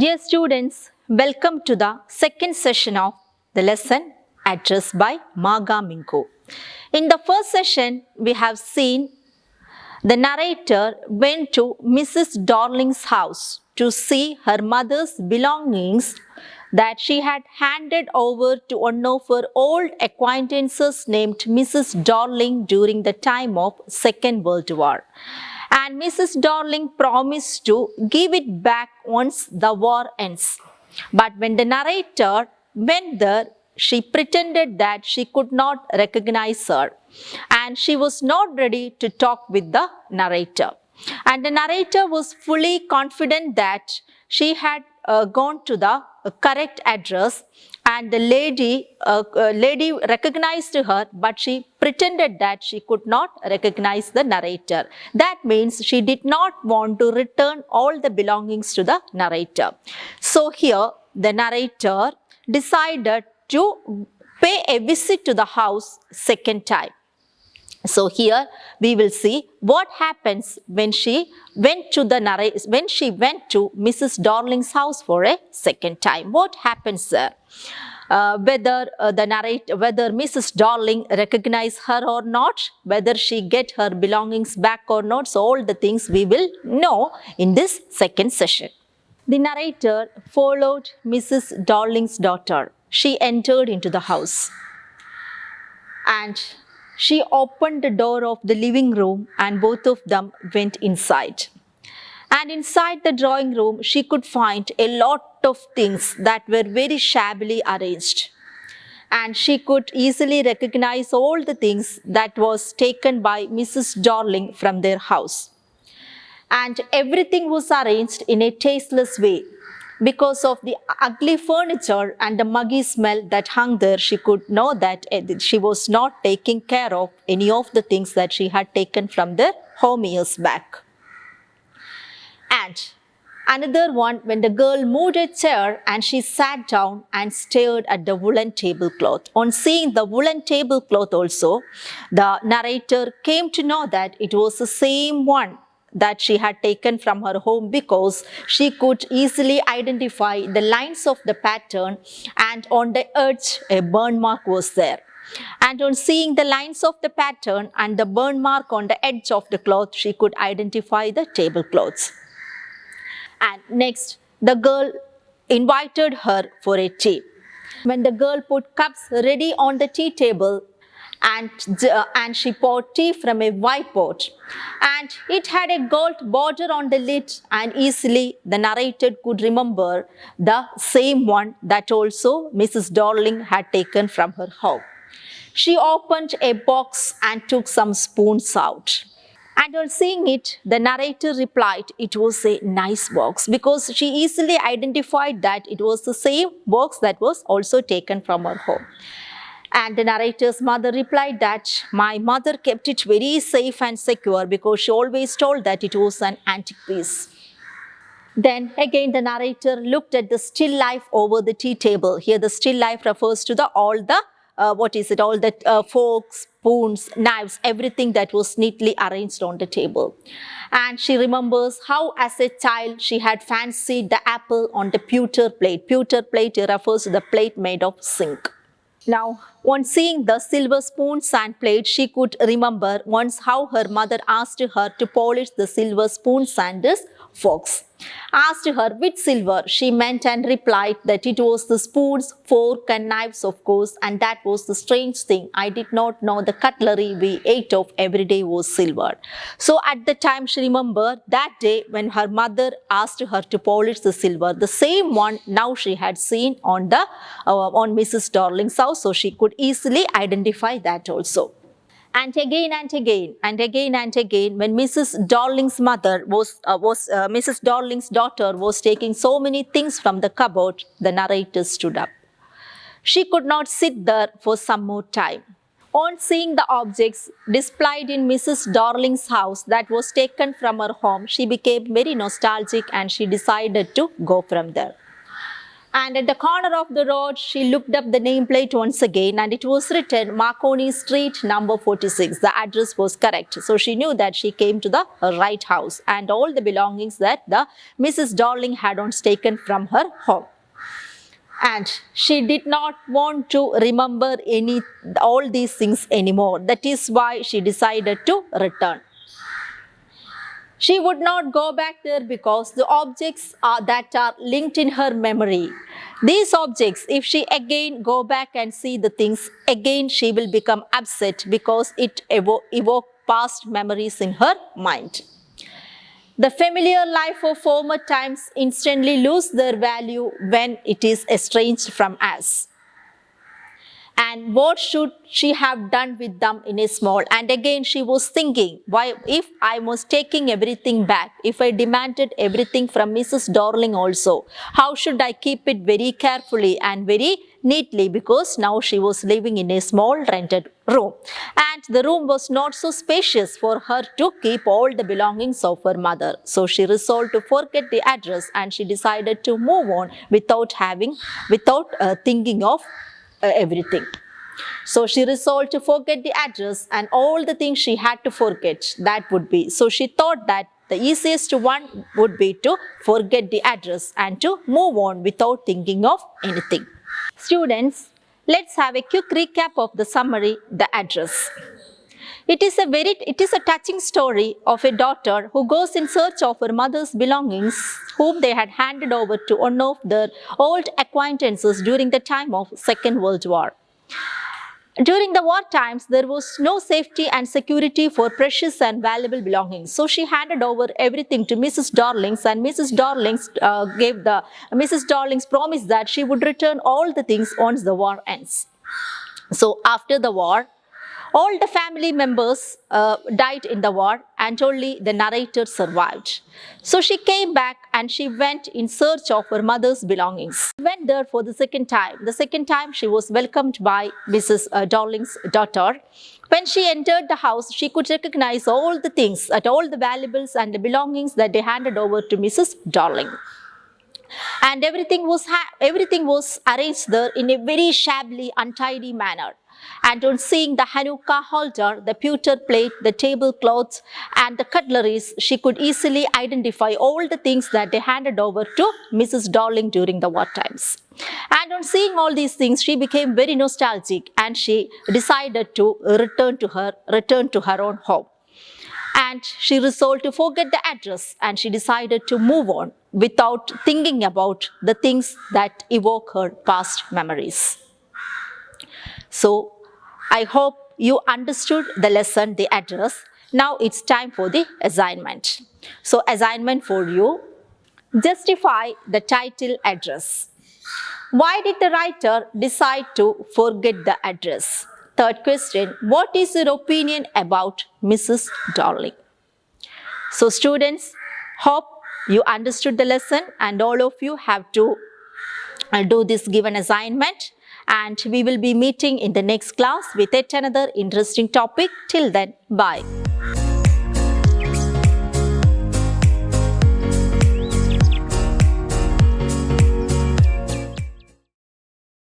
Dear students, welcome to the second session of the lesson addressed by Maga Minko. In the first session, we have seen the narrator went to Mrs. Darling's house to see her mother's belongings that she had handed over to one of her old acquaintances named Mrs. Darling during the time of Second World War. And Mrs. Darling promised to give it back once the war ends. But when the narrator went there, she pretended that she could not recognize her and she was not ready to talk with the narrator. And the narrator was fully confident that she had gone to the correct address, and the lady recognized her, but she pretended that she could not recognize the narrator. That means she did not want to return all the belongings to the narrator. So here the narrator decided to pay a visit to the house second time. So here we will see what happens when she went to Mrs. Darling's house for a second time. What happens there? Whether Mrs. Darling recognize her or not, whether she get her belongings back or not. So all the things we will know in this second session. The narrator followed Mrs. Darling's daughter. She entered into the house and she opened the door of the living room and both of them went inside. And inside the drawing room, she could find a lot of things that were very shabbily arranged. And she could easily recognize all the things that was taken by Mrs. Darling from their house. And everything was arranged in a tasteless way. Because of the ugly furniture and the muggy smell that hung there, she could know that she was not taking care of any of the things that she had taken from their home years back. And another one, when the girl moved a chair and she sat down and stared at the woolen tablecloth. On seeing the woolen tablecloth also, the narrator came to know that it was the same one that she had taken from her home, because she could easily identify the lines of the pattern, and on the edge a burn mark was there. And on seeing the lines of the pattern and the burn mark on the edge of the cloth, she could identify the tablecloths. And next, the girl invited her for a tea. When the girl put cups ready on the tea table, and she poured tea from a white pot, and it had a gold border on the lid, and easily the narrator could remember the same one that also Mrs. Darling had taken from her home. She opened a box and took some spoons out. And on seeing it, the narrator replied it was a nice box, because she easily identified that it was the same box that was also taken from her home. And the narrator's mother replied that my mother kept it very safe and secure, because she always told that it was an antique piece. Then again the narrator looked at the still life over the tea table. Here the still life refers to all the forks, spoons, knives, everything that was neatly arranged on the table. And she remembers how as a child she had fancied the apple on the pewter plate. Pewter plate refers to the plate made of zinc. Now, on seeing the silver spoons and plates, she could remember once how her mother asked her to polish the silver spoons and forks. Asked her which silver she meant, and replied that it was the spoons, fork and knives, of course, and that was the strange thing. I did not know the cutlery we ate of every day was silver. So at the time she remembered that day when her mother asked her to polish the silver, the same one now she had seen on Mrs. Darling's house, so she could easily identify that also. And again and again and again and again, when Mrs. Darling's Mrs. Darling's daughter was taking so many things from the cupboard, the narrator stood up. She could not sit there for some more time. On seeing the objects displayed in Mrs. Darling's house that was taken from her home, she became very nostalgic and she decided to go from there. And at the corner of the road, she looked up the nameplate once again, and it was written Marconi Street, number 46. The address was correct. So she knew that she came to the right house, and all the belongings that the Mrs. Darling had once taken from her home. And she did not want to remember all these things anymore. That is why she decided to return. She would not go back there because the objects that are linked in her memory. These objects, if she again go back and see the things, again she will become upset because it evoke past memories in her mind. The familiar life of former times instantly lose their value when it is estranged from us. And what should she have done with them in a small? And again she was thinking, why, if I was taking everything back, if I demanded everything from Mrs. Darling also, how should I keep it very carefully and very neatly, because now she was living in a small rented room. And the room was not so spacious for her to keep all the belongings of her mother. So she resolved to forget the address, and she decided to move on without thinking of everything. So she resolved to forget the address and all the things she had to forget. That would be, so she thought that the easiest one would be to forget the address and to move on without thinking of anything. Students, let's have a quick recap of the summary, the address. It is a touching story of a daughter who goes in search of her mother's belongings, whom they had handed over to one of their old acquaintances during the time of Second World War. During the war times, there was no safety and security for precious and valuable belongings. So she handed over everything to Mrs. Darling's, and Mrs. Darling's promise that she would return all the things once the war ends. So after the war, all the family members died in the war, and only the narrator survived. So she came back and she went in search of her mother's belongings. She went there for the second time. The second time she was welcomed by Mrs. Darling's daughter. When she entered the house, she could recognize all the things, all the valuables and the belongings that they handed over to Mrs. Darling. And everything was arranged there in a very shabbily, untidy manner. And on seeing the Hanukkah holder, the pewter plate, the tablecloths and the cutleries, she could easily identify all the things that they handed over to Mrs. Darling during the war times. And on seeing all these things, she became very nostalgic, and she decided to return to her own home. And she resolved to forget the address, and she decided to move on without thinking about the things that evoke her past memories. So, I hope you understood the lesson, the address. Now it's time for the assignment. So, assignment for you, justify the title address. Why did the writer decide to forget the address? Third question, what is your opinion about Mrs. Darling? So, students, hope you understood the lesson, and all of you have to do this given assignment. And we will be meeting in the next class with yet another interesting topic. Till then, bye.